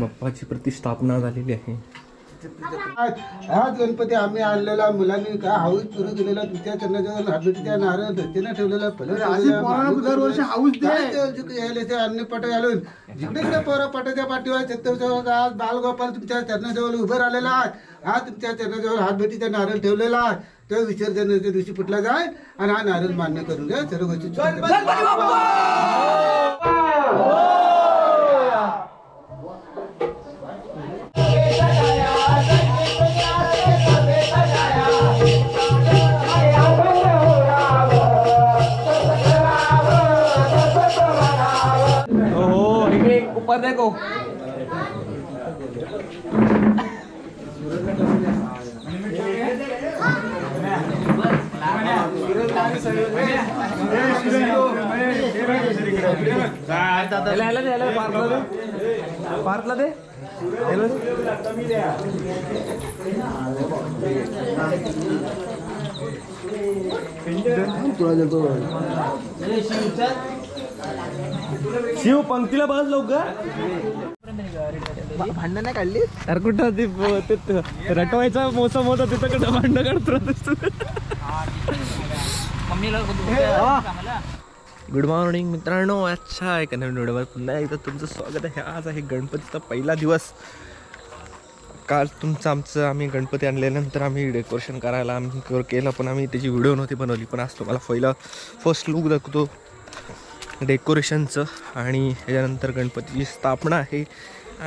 बाप्पाची प्रतिष्ठापना झालेली आहे. हाच गणपती आम्ही आणलेला मुलांनी काय हाऊस सुरू केलेला तुमच्या चरणाजवळ हातभेटीच्या नारळ दक्षिणा ठेवलेला दरवर्षी हाऊस ते अन्य पट घालून जिकडे जिकडे पोरं पटाच्या पाठीवर छत्रपती बालगोपाल तुमच्या चरणाजवळ उभं राहिलेला आहे. हा तुमच्या चरणाजवळ हातभेटीचा नारळ ठेवलेला आहे. तो विसर्जनाच्या दिवशी फुटला जाय आणि हा नारळ मान्य करून द्या सर्व गोष्टी. ऊपर देखो. पार्कला दे. शिव पंक्तीला बस लवकर. भांडण नाही काढली अरे कुठं रटवायचा मोसम होता तिथं कुठं भांडण काढतो. गुड मॉर्निंग मित्रांनो. अच्छा आहे का नवीन व्हिडिओवर पुन्हा एकदा तुमचं स्वागत आहे. आज आहे गणपतीचा पहिला दिवस. काल आम्ही गणपती आणल्यानंतर आम्ही डेकोरेशन करायला आम्ही केलं, पण आम्ही त्याची व्हिडिओ नव्हती बनवली. पण आज तुम्हाला फर्स्ट लुक दाखवतो डेकोरेशनचं. आणि त्याच्यानंतर गणपतीची स्थापना आहे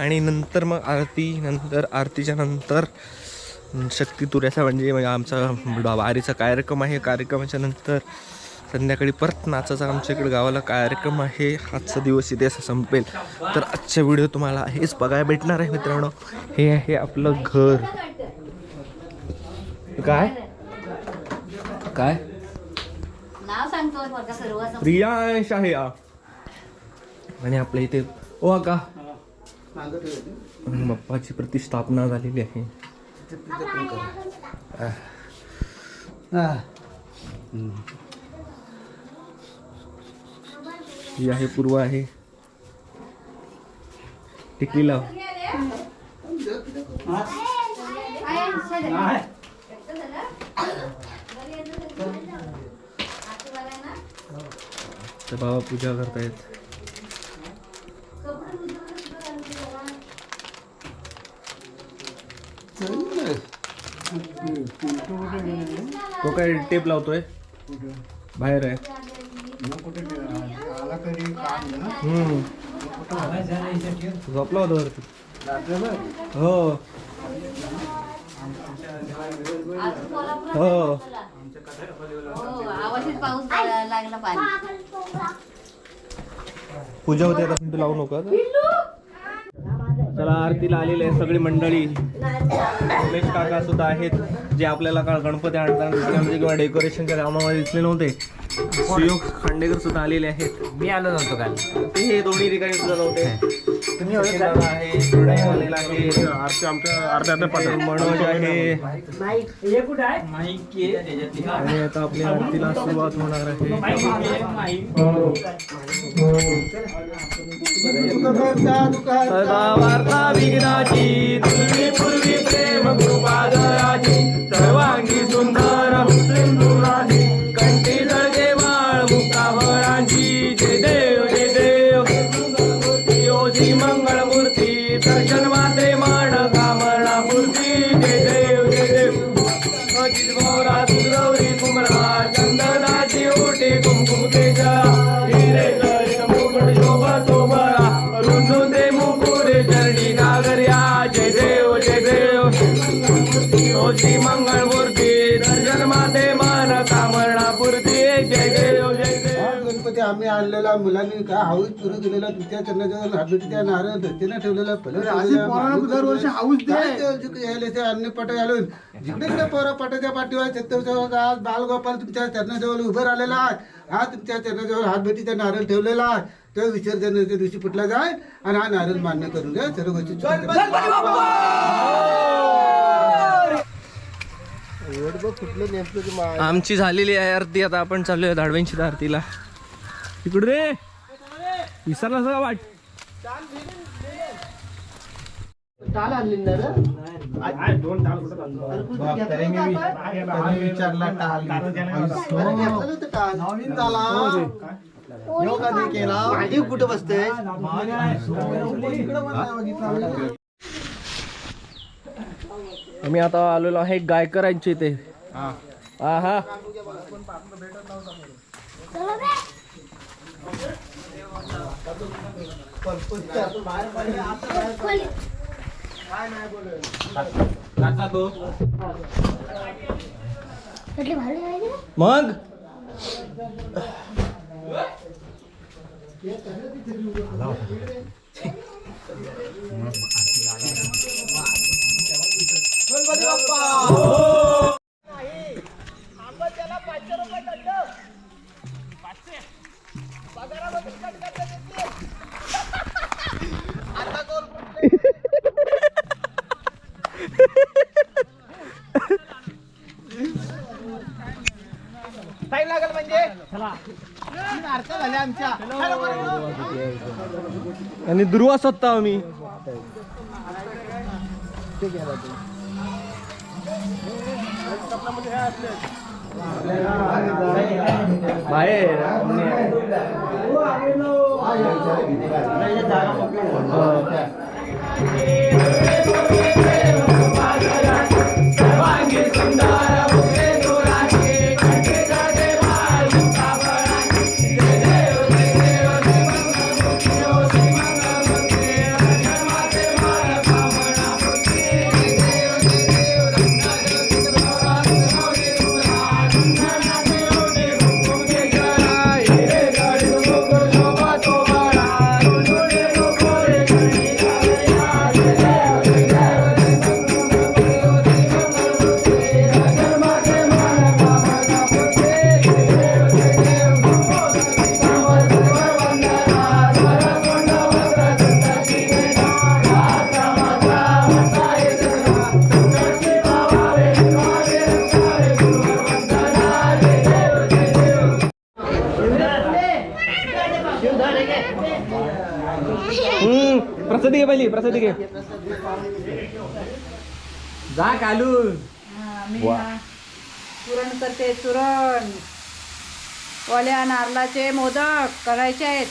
आणि नंतर मग आरती. नंतर आरतीच्या नंतर शक्ती तुऱ्याचा म्हणजे आमचा वारीचा कार्यक्रम आहे. कार्यक्रमाच्या नंतर संध्याकाळी परत नाचाचा आमच्या इकडे गावाला कार्यक्रम आहे. आजचा दिवस इथे असं संपेल. तर आजचा व्हिडिओ तुम्हाला हेच बघायला भेटणार आहे मित्रांनो. हे आहे आपलं घर. काय काय प्रियांश आहे आणि आपल्या इथे ओ का बाप्पाची प्रतिष्ठापना झालेली आहे. ही आहे पूर्व आहे. टिकली लाव. तर बाबा पूजा करतायत. तो काय टेप लावतोय बाहेर आहे. झोपला होता वरती. हो हो पूजा होते आता तू लावू नका. चला आरतीला आलेले आहे सगळी मंडळी. उमेश काका सुद्धा आहेत जे आपल्याला गणपती आणताना किंवा डेकोरेशनच्या कामामध्ये दिसले नव्हते. सुयोग खांडेकर सुद्धा आलेले आहेत. मी आलो नव्हतो काल. ते दोन्ही ठिकाणी सुद्धा नव्हते. तुम्ही आलेला आहे मनोज आहे आणि आता आपल्या आरतीला सुरुवात होणार आहे. सदा वार्ता विघ्नाची तुझी पूर्वी प्रेम कृपा दयाची सर्वांगी सुंदर सिंधुराजी कंठी जळगे बाळ मुक्ताभरांची. जय देव जय देव योजी मंगळमूर्ती दर्शन माते मान कामना मूर्ती. जय देव जय देव अजित गौरा दुर्गौरी कुमरा चंदनाची ओटी कुमकुम तेजा हिरे मुकुट शोभा तोमरा रुंदून दे मुकुरे चरणी नागर्या. जय देव जय देव योजी मंगळमूर्ती दर्शन माते मान कामना पूर्ती. जय देव जय देव. गणपती आम्ही आणलेला आणलेल्या मुलांनी काय हाऊस सुरू केलेला तुमच्या चरणाजवळ हातभेटी त्या नारळ धरतीनं ठेवलेला दरवर्षी हाऊस दे अन्य पट घालून जिकडे जिकडे पोरा पटाच्या पाठीवर छत्रपती आज बालगोपाल तुमच्या चरणाजवळ उभं राहिलेला आहे हा तुमच्या चरणाजवळ हातभेटीचा नारळ ठेवलेला आहे तो विसर्जनाच्या दिवशी फुटला जाय आणि हा नारळ मान्य करून घ्या सर्व गोष्टी आमची झालेली आहे आरती. आता आपण चालूया धाडव्यांची आरतीला. इकडे रे विसरला सगळं वाट. कुठं बसते आम्ही आता आलेलो आहे गायकरांच्या इथे. हा हा मग आणि दुर्वा स्वतः आम्ही बाहेर प्रसादी घे पहिली, प्रसादी घे. जा कालू. पुरण करते. चुरण ओल्या नारळाचे मोदक करायचे आहेत.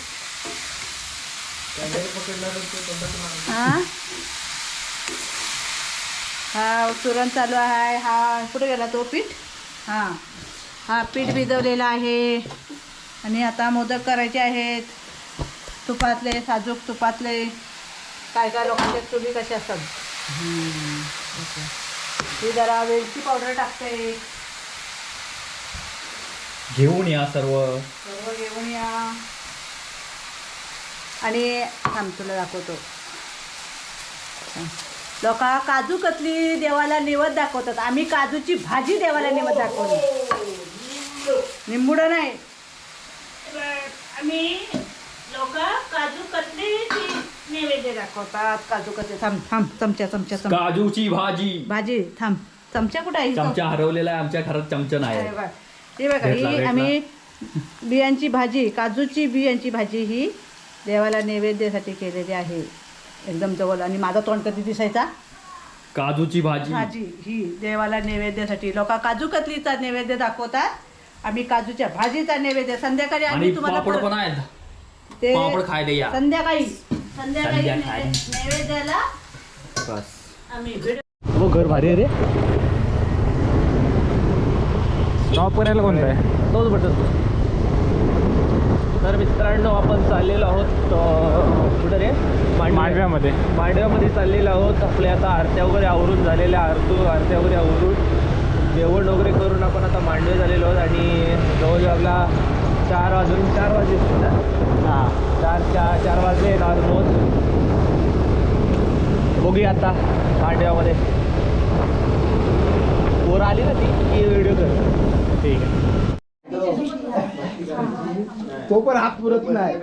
हा चुरण चालू आहे. हा कुठे गेला तो पीठ. हा पीठ भिजवलेला आहे आणि आता मोदक करायचे आहेत. तुपातले, साजूक तुपातले. काय काय लोकांच्या चुली कशा असतात. ही जरा वेलची पावडर टाकते. घेऊन या सर्व घेऊन या. आणि थांब तुला दाखवतो. लोक काजू कतली देवाला निवद दाखवतात. आम्ही काजूची भाजी देवाला निवद दाखवली. निंबुडं नाही. आम्ही लोक काजू कतलीची नैवेद्य दाखवतात. काजू कतली. थांब थांब चमचा काजूची भाजी. थांब चमचा कुठे आहे. चमचा हरवलेला आहे आमच्या घरात. चमचा नाही. हे बघा ही आम्ही बियांची भाजी, काजूची बियांची भाजी ही देवाला नैवेद्यासाठी केलेली आहे. एकदम जवळ. आणि माझा तोंड कधी दिसायचा. काजूची भाजी ही देवाला नैवेद्यासाठी. लोक काजू कतलीचा नैवेद्य दाखवतात. आम्ही काजूच्या भाजीचा नैवेद्य. संध्याकाळी आम्ही तुम्हाला ते संध्याकाळी नैवेद्याला आम्ही वो घर भारी आहे रे. स्टॉप करायला कोणता आहे तोच बटन. तर मित्रांनो आपण चाललेलो आहोत कुठं रे. मांडव्यामध्ये चाललेलो आहोत. आपले आता आरत्या वगैरे आवरून झालेल्या. आरत्या वगैरे आवरून जेवण वगैरे करून आपण आता मांडवे झालेलो आहोत. आणि जवळजवळ आपला 4 वाजले ना. 4 वाजले ऑलमोस्ट. बघूया आता मांडव्यामध्ये पोर आली ना ती की व्हिडिओ कर. ठीक आहे. तो पण हात पुरत नाही.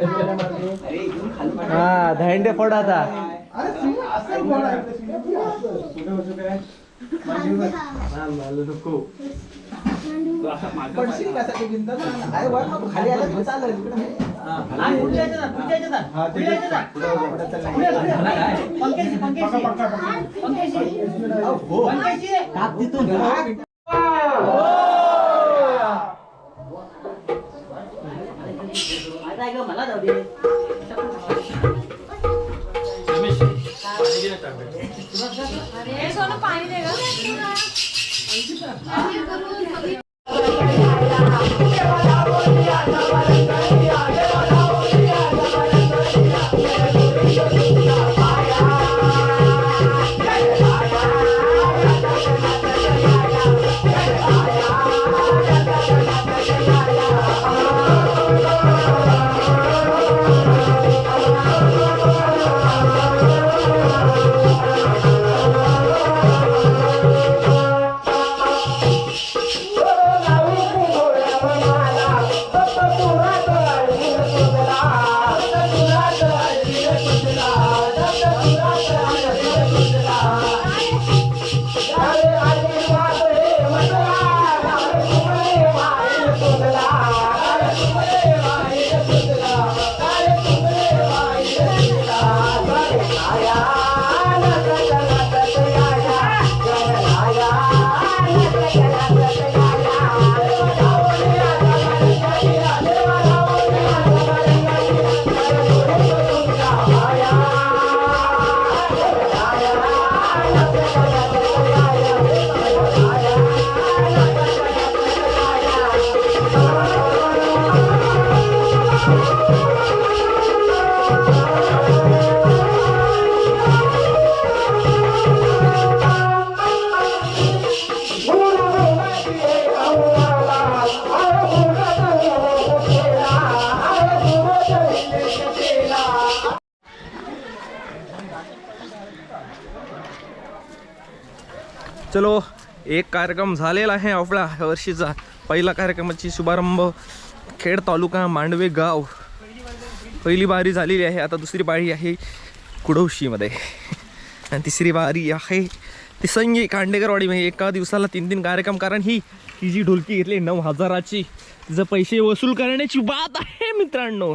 हा धांडे फोड आता. मला जाऊ दे. सोनं पाणी दे ग. चलो एक कार्यक्रम झालेला आहे आपला ह्या वर्षीचा पहिला कार्यक्रमाची शुभारंभ खेड तालुका मांडवे गाव. पहिली बारी झालेली आहे. आता दुसरी बारी आहे कुडवशीमध्ये आणि तिसरी बारी आहे तिसंगी कांडेकरवाडीमध्ये. एका दिवसाला 3 कार्यक्रम. कारण ही जी ढोलकी घेतली 9,000ची तिचं पैसे वसूल करण्याची बात आहे मित्रांनो.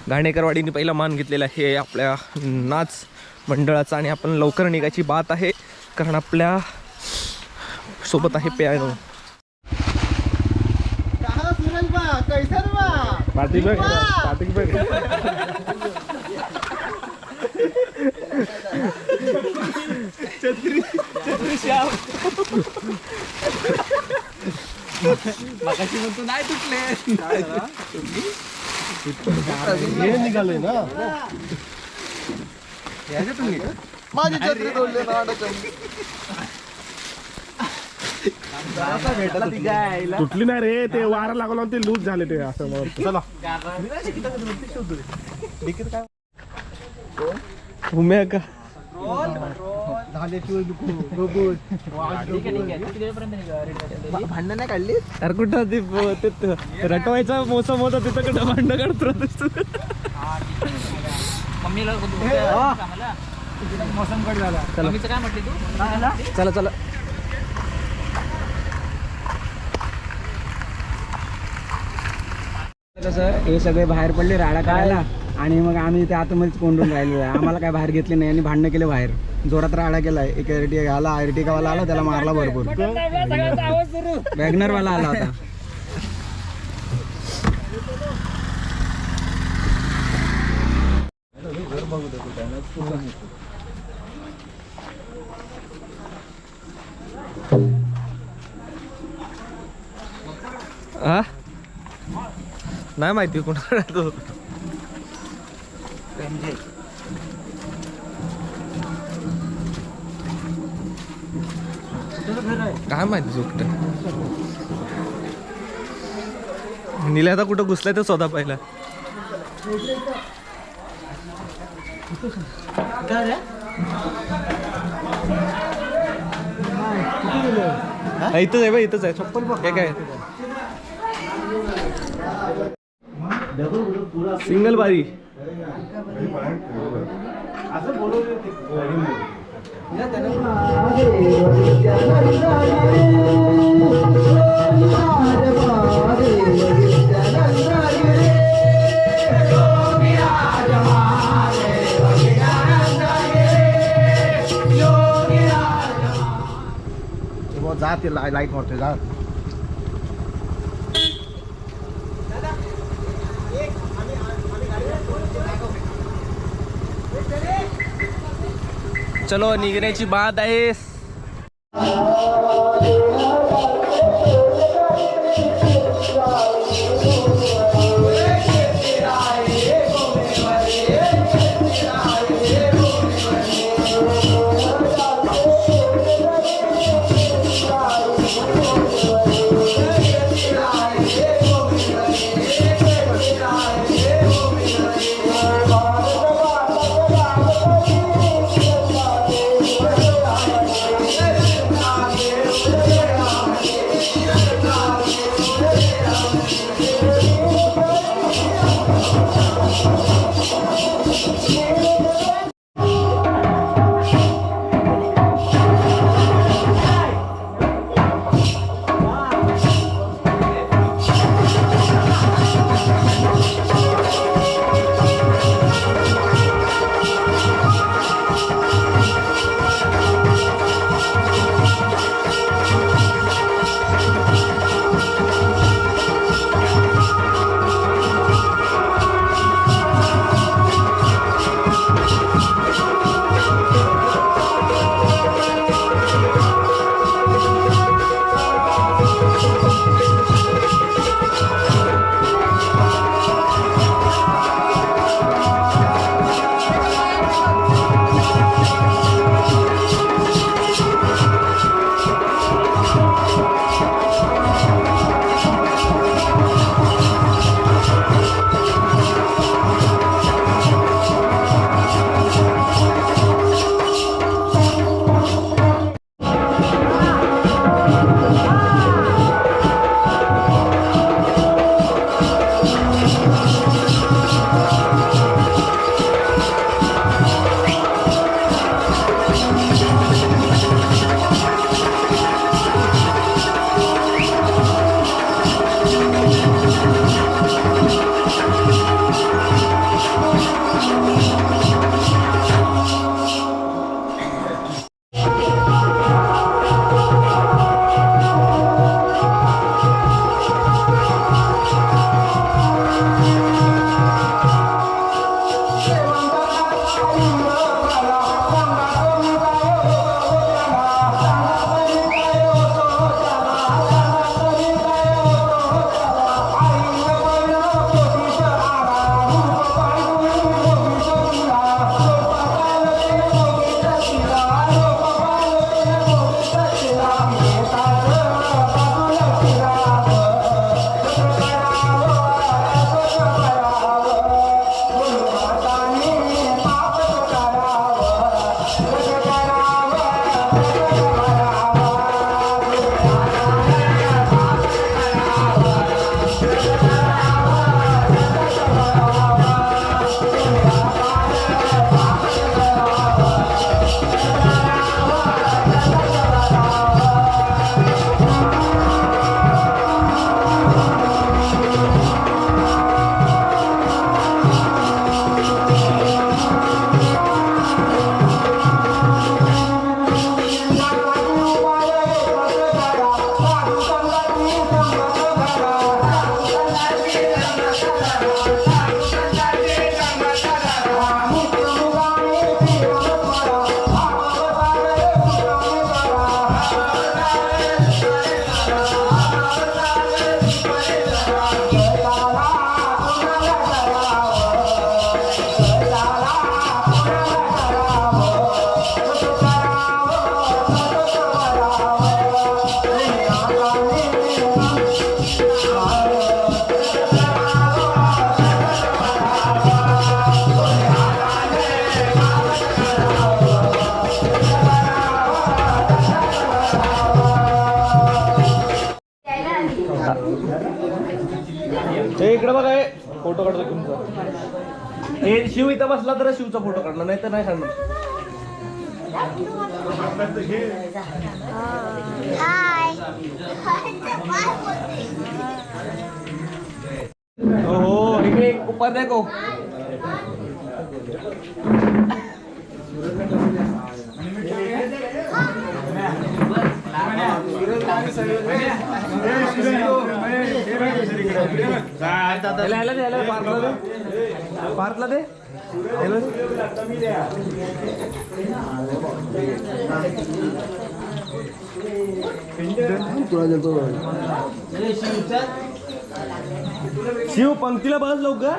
घाणेकरवाडीने पहिला मान घेतलेला आहे आपल्या नाच मंडळाचा आणि आपण लवकर निघायची बात आहे कारण आपल्या सोबत आहे पियानो. मगाशी म्हणतो नाही तुटले. हे निघाले ना माझी छत्री तोडले ना. तुटली नाही रे ते वारा लागला ते लूज झाले ते असं मला चला उम्या का भांडण नाही काढली. अरे कुठं ते रटवायचा मोसम होता तिथं कुठं भांडण काढतो. मोसम कट झाला. काय म्हटली तू? चला चला सर हे सगळे बाहेर पडले राडा करायला आणि मग आम्ही ते आतमध्येच कोंडून राहिलो आहे. आम्हाला काय बाहेर घेतले नाही आणि भांडणं केले बाहेर. जोरात राडा केलाय. एक अर्टिगावाला आला त्याला मारला भरपूर. वॅगनरवाला आला होता. हा नाही माहिती कोणाला तो. काय माहिती चुकत. निले आता कुठं घुसलाय तर स्वतः पहिला. इथंच आहे बा, इथंच आहे. हे काय सिंगल बारी. जा ते लाईट मारतोय जा. चलो निघण्याची बात आहे. फोटो काढतो तुमचा. हे शिव इथं बसला तर शिवचा फोटो काढणार, नाही तर नाही काढणार. हो इकडे एक उपाध्याय को. पार्कला दे. शिव पंक्तीला बस लवकर.